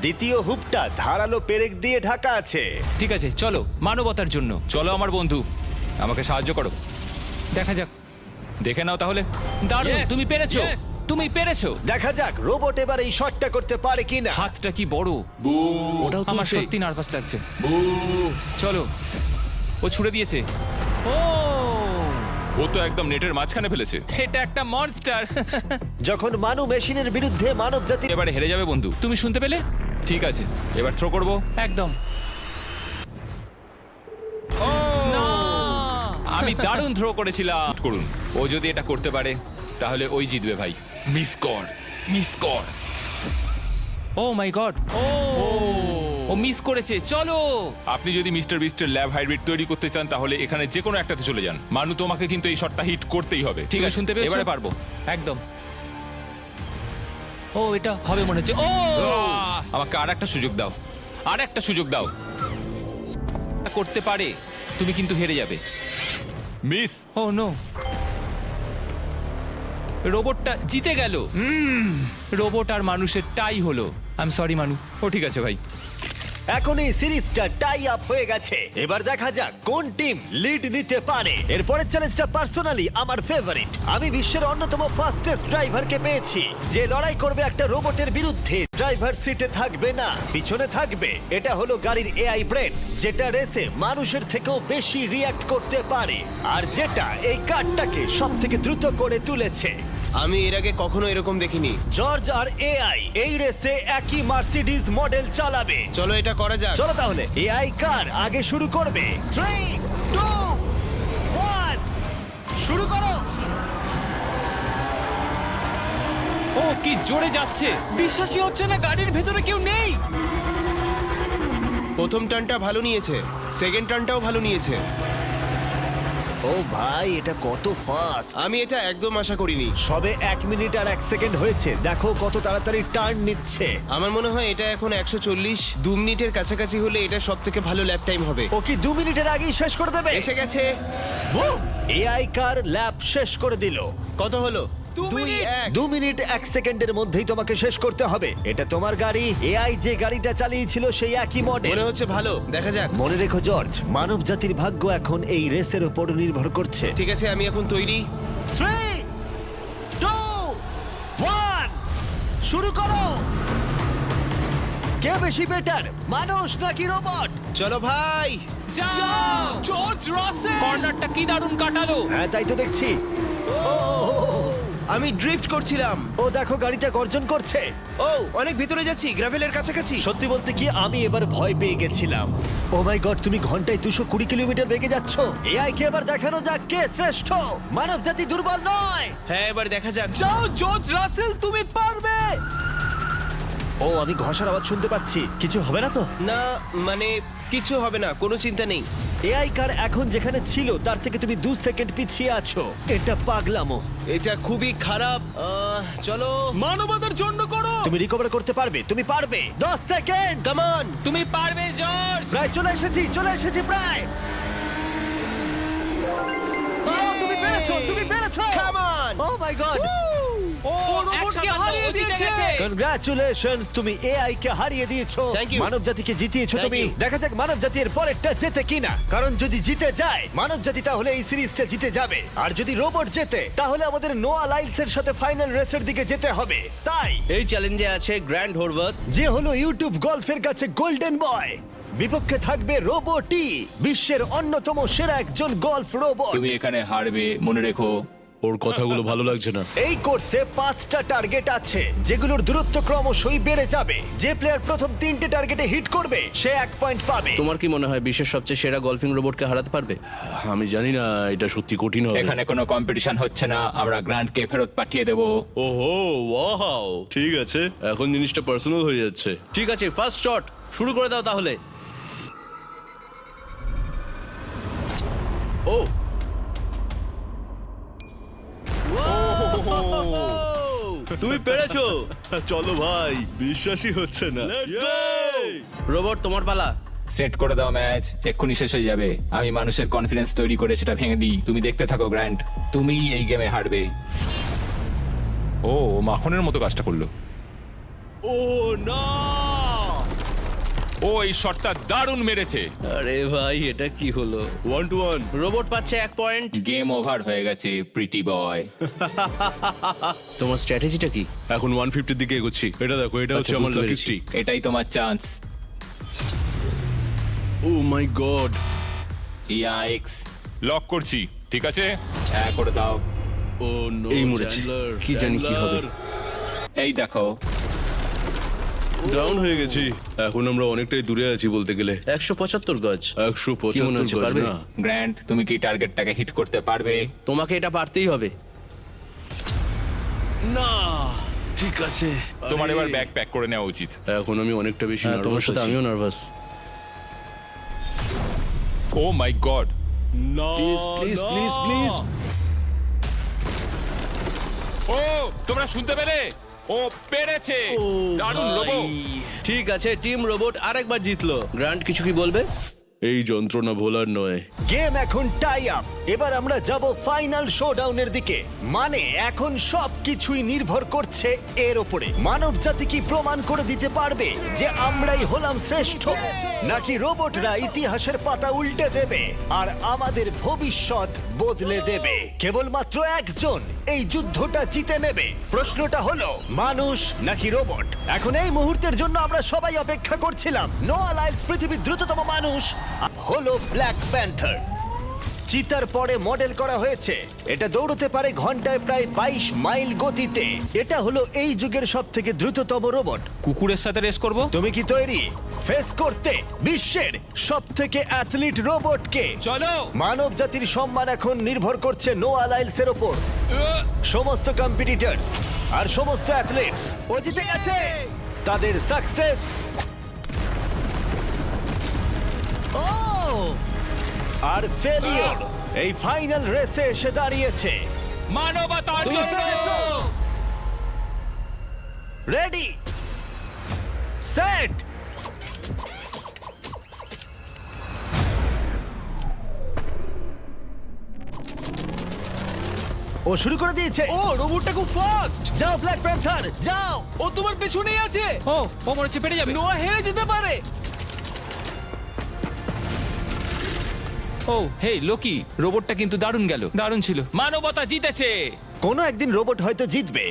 দ্বিতীয় হুপটা ধারালো পেরেক দিয়ে ঢাকা আছে। ঠিক আছে, চলো মানবতার জন্য। চলো আমার বন্ধু, আমাকে সাহায্য করো। দেখা যাক, দেখে নাও তাহলে। দারুণ, Yes! তুমি পেরেছো, Yes! তুমি পেরেছো। দেখা যাক রোবট এবার এই শটটা করতে পারে কিনা। হাতটা কি বড়, ওটাও আমার তুলছে। সত্যি নার্ভাস লাগছে। চলো, ও ছুড়ে দিয়েছে। ও, ও তো একদম নেটের মাঝখানে ফেলেছে। এটা একটা মনস্টার। যখন মানু মেশিনের বিরুদ্ধে মানব জাতির এবারে হেরে যাবে বন্ধু। তুমি শুনতে পেলে? ঠিক আছে, এবার থ্রো করব। একদম না। আমি দারুণ থ্রো করেছিলাম। করুন, ও যদি এটা করতে পারে তাহলে ওই জিতবে ভাই। মিস কর, মিস কর। ও মাই গড, ও মিস করেছে। চলো, আপনি যদি মিস্টার বিস্টের ল্যাব হাইব্রিড তৈরি করতে চান তাহলে এখানে যে কোনো একটাতে চলে যান। মানু, তোমাকে কিন্তু এই শটটা হিট করতেই হবে। ঠিক তুমি আছে, শুনতে পেয়েছো? এবারে পারবো। একদম। ও, এটা হবে মনে হচ্ছে। ও, আমাকে আর একটা সুযোগ দাও, আর একটা সুযোগ দাও। করতে পারে। তুমি কিন্তু হেরে যাবে। মিস। ও নো, রোবটটা জিতে গেল। রোবট আর মানুষের টাই হলো। আই এম সরি মানু। ও ঠিক আছে ভাই। এখন এই সিরিজটা টাই আপ হয়ে গেছে। এবার দেখা যাক কোন টিম লিড নিতে পারে। এরপরের চ্যালেঞ্জটা পার্সোনালি আমার ফেভারিট। আমি বিশ্বের অন্যতম ফাস্টেস্ট ড্রাইভারকে পেয়েছি, যে লড়াই করবে একটা রোবটের বিরুদ্ধে। ড্রাইভার সিটে থাকবে না, পিছনে থাকবে। এটা হলো গাড়ির এআই ব্রেন, যেটা রেসে মানুষের থেকেও বেশি রিয়্যাক্ট করতে পারে, আর যেটা এই কারটাকে সব থেকে দ্রুত করে তুলেছে। আমি এর আগে কখনো এরকম দেখিনি। জর্জ আর এআই এই রেসে একই মার্সিডিজ মডেল চালাবে। চলো এটা করা যাক। চলো তাহলে এআই কার আগে শুরু করবে। 3, 2, 1 শুরু করো। ও কি জোরে যাচ্ছে, বিশ্বাসই হচ্ছে না গাড়ির ভেতরে কেউ নেই। প্রথম টার্নটা ভালো নিয়েছে, সেকেন্ড টার্নটাও ভালো নিয়েছে। ও ভাই, এটা কত ফাস্ট! আমি এটা একদম আশা করিনি। সবে 1 মিনিট আর 1 সেকেন্ড হয়েছে, দেখো কত তাড়াতাড়ি টার্ন নিচ্ছে। আমার মনে হয় এটা এখন 140, 2 মিনিটের কাছাকাছি হলে এটা সব থেকে ভালো ল্যাপ টাইম হবে। ও কি 2 মিনিটের আগেই শেষ করে দেবে? এসে গেছে। এআই কার ল্যাব শেষ করে দিল। কত হলো? 2, 1। 2 মিনিট 1 সেকেন্ডের মধ্যেই তোমাকে শেষ করতে হবে। এটা তোমার গাড়ি। এআই যে গাড়িটা চালিয়েছিল সেই একই মডেল। মনে হচ্ছে ভালো, দেখা যাক। মনে রেখো জর্জ, মানব জাতির ভাগ্য এখন এই রেসের উপর নির্ভর করছে। ঠিক আছে, আমি এখন তৈরি। 3, 2, 1 শুরু করো। কে বেশি বেটার, মানুষ নাকি রোবট? চলো ভাই। যাও, জর্জ রাসেল। কর্নারটা কি দারুণ কাটালো। হ্যাঁ, তাই তো দেখছি। আমি ড্রিফট করছিলাম। ও দেখো, গাড়িটা গর্জন করছে। ও, অনেক ভিতরে যাচ্ছি, গ্রাভেলের কাছাকাছি। সত্যি বলতে কি, আমি এবার ভয় পেয়ে গেছিলাম। ও মাই গড, তুমি ঘন্টায় 220 কিলোমিটার বেগে যাচ্ছ। এআই কে এবার দেখানো যাক কে শ্রেষ্ঠ। মানব জাতি দুর্বল নয়। হ্যাঁ, এবার দেখা যাক। যাও জর্জ রাসেল, তুমি পারবে। ও, আমি ঘষার আওয়াজ শুনতে পাচ্ছি। কিছু হবে না তো? না, মানে কিছু হবে না, কোনো চিন্তা নেই। এআই কার এখন যেখানে ছিল তার থেকে তুমি 2 সেকেন্ড পিছিয়ে আছো। এটা পাগলামো। এটা খুবই খারাপ। চলো, মানবতার জন্য করো। তুমি রিকভার করতে পারবে, তুমি পারবে। 10 সেকেন্ড। Come on. তুমি পারবে জর্জ। প্রায় চলে এসেছি প্রায়। ও, তুমি পেরেছো, তুমি পেরেছো। Come on. O my god, ও রোবটকে হারিয়ে দিয়েছে। কনগ্রাচুলেশনস, তুমি এআই কে হারিয়ে দিয়েছো। Thank you. মানব জাতিকে জিতিয়েছো Thank তুমি। you. দেখা যাক মানব জাতির পরেরটা জেতে কিনা। কারণ যদি জিতে যায় মানব জাতি, তাহলে এই সিরিজটা জিতে যাবে। আর যদি রোবট জেতে, তাহলে আমাদের নোয়া লাইলসের সাথে ফাইনাল রেসের দিকে যেতে হবে। তাই এই চ্যালেঞ্জে আছে গ্র্যান্ড হোরভাত। যে হলো ইউটিউব গল্ফের কাছে গোল্ডেন বয়, বিপক্ষে থাকবে রোবটই, বিশ্বের অন্যতম সেরা একজন গল্ফ রোবট। তুমি এখানে হারবে, মনে রেখো। ওর কথাগুলো ভালো লাগছে না। এই কোর্সে 5টা টার্গেট আছে, যেগুলোর দূরত্ব ক্রমশই বেড়ে যাবে। যে প্লেয়ার প্রথম 3টে টার্গেটে হিট করবে সে 1 পয়েন্ট পাবে। তোমার কি মনে হয় বিশ্বের সবচেয়ে সেরা গলফিং রোবটকে হারাতে পারবে? আমি জানি না, এটা সত্যি কঠিন হবে। এখানে কোনো কম্পিটিশন হচ্ছে না, আমরা গ্র্যান্ডকে ফেরত পাঠিয়ে দেবো। ওহো, ওয়াও, ঠিক আছে, এখন জিনিসটা পার্সোনাল হয়ে যাচ্ছে। ঠিক আছে, ফার্স্ট শট শুরু করে দাও তাহলে। ও, তুমি পেরেছো। চলো ভাই, বিশ্বাসই হচ্ছে না। রোবট, তোমার পালা। সেট করে দাও ম্যাচ, এক্ষুনি শেষ হয়ে যাবে। আমি মানুষের কনফিডেন্স তৈরি করে সেটা ভেঙে দিই। তুমি দেখতে থাকো গ্র্যান্ড, তুমি এই গেমে হারবে। ও মাখনের মতো কাজটা করলো। ও না! ও এই শটটা দারুণ মেরেছে। আরে ভাই এটা কি হলো? 1-1 রোবট পাচ্ছে 1 পয়েন্ট। গেম ওভার হয়ে গেছে প্রিটি বয়। তোমার স্ট্র্যাটেজিটা কি? এখন 150 দিকে এগোচ্ছি। এটা দেখো, এটা হচ্ছে আচ্ছা, আমার বুঝতে লাকি পেরেছি। স্ট্রিক। এটাই তোমার chance. O my god. Yikes. Lock করছি, ঠিক আছে? হ্যাঁ করে দাও। ও নো, এই মরেছে। কি জানি কি হবে। এই দেখো। ডাউন হয়ে গেছি। এখন আমরা অনেকটাই দূরে আছি বলতে গেলে। 175 গজ। 175 হচ্ছে, গজ পারবে? না। গ্র্যান্ড, তুমি কি টার্গেটটাকে হিট করতে পারবে? তোমাকে এটা পারতেই হবে। না, ঠিক আছে। তোমার আরে, এবার ব্যাগ প্যাক করে নেওয়া উচিত। এখন আমি অনেকটা বেশি হ্যাঁ, তোমার নার্ভাস সাথে আছি। আমিও নার্ভাস। Oh my god. না, প্লিজ না। Please please. ও তোমরা শুনতে পেলে? ও পেরেছে। দারুণ রোবট। ঠিক আছে, টিম রোবট আরেকবার জিতলো। গ্র্যান্ড কিছু কি বলবে? এই যন্ত্রণা ভোলার নয়। গেম এখন টাই আপ। এবার আমরা যাব ফাইনাল শোডাউনের দিকে। মানে এখন সবকিছুই নির্ভর করছে এর উপরে। মানব জাতি কি প্রমাণ করে দিতে পারবে যে আমরাই হলাম শ্রেষ্ঠ, নাকি রোবটরা ইতিহাসের পাতা উল্টে দেবে আর আমাদের ভবিষ্যৎ বদলে দেবে? কেবলমাত্র একজন এই যুদ্ধটা জিতে নেবে। প্রশ্নটা হলো মানুষ নাকি রোবট? এখন এই মুহূর্তের জন্য আমরা সবাই অপেক্ষা করছিলাম। নোয়া লাইলস পৃথিবীর দ্রুততম মানুষ হলো ব্ল্যাক প্যান্থার। চিতার পরে মডেল করা হয়েছে। এটা দৌড়তে পারে ঘন্টায় প্রায় 22 মাইল গতিতে। এটা হলো এই যুগের সবথেকে দ্রুততম রোবট। কুকুরের সাথে রেস করব? তুমি কি তৈরি ফেস করতে বিশ্বের সবথেকে অ্যাথলিট রোবটকে? চলো। মানব জাতির সম্মান এখন নির্ভর করছে নোয়া লাইলসের ওপর। সমস্ত কম্পিটিটরস আর সমস্ত অ্যাথলিটস ও জিতে গেছে। তাদের সাকসেস আর ফেলিওর এই ফাইনাল রেসে এসে দাঁড়িয়েছে। মানবতার তুমি জন্য। পেরেছো। Ready set. ও শুরু করে দিয়েছে। ও রোবটটা খুব ফাস্ট। যাও ব্ল্যাক প্যান্থার যাও। ও তোমার পেছনেই আছে। ও ও মনে হচ্ছে পেরে যাবে। নোয়া হেরে যেতে পারে। ও হে লোকি, রোবটটা কিন্তু দারুণ গেল, দারুণ ছিল। মানবতা জিতেছে। কোনো একদিন রোবট হয়তো জিতবে,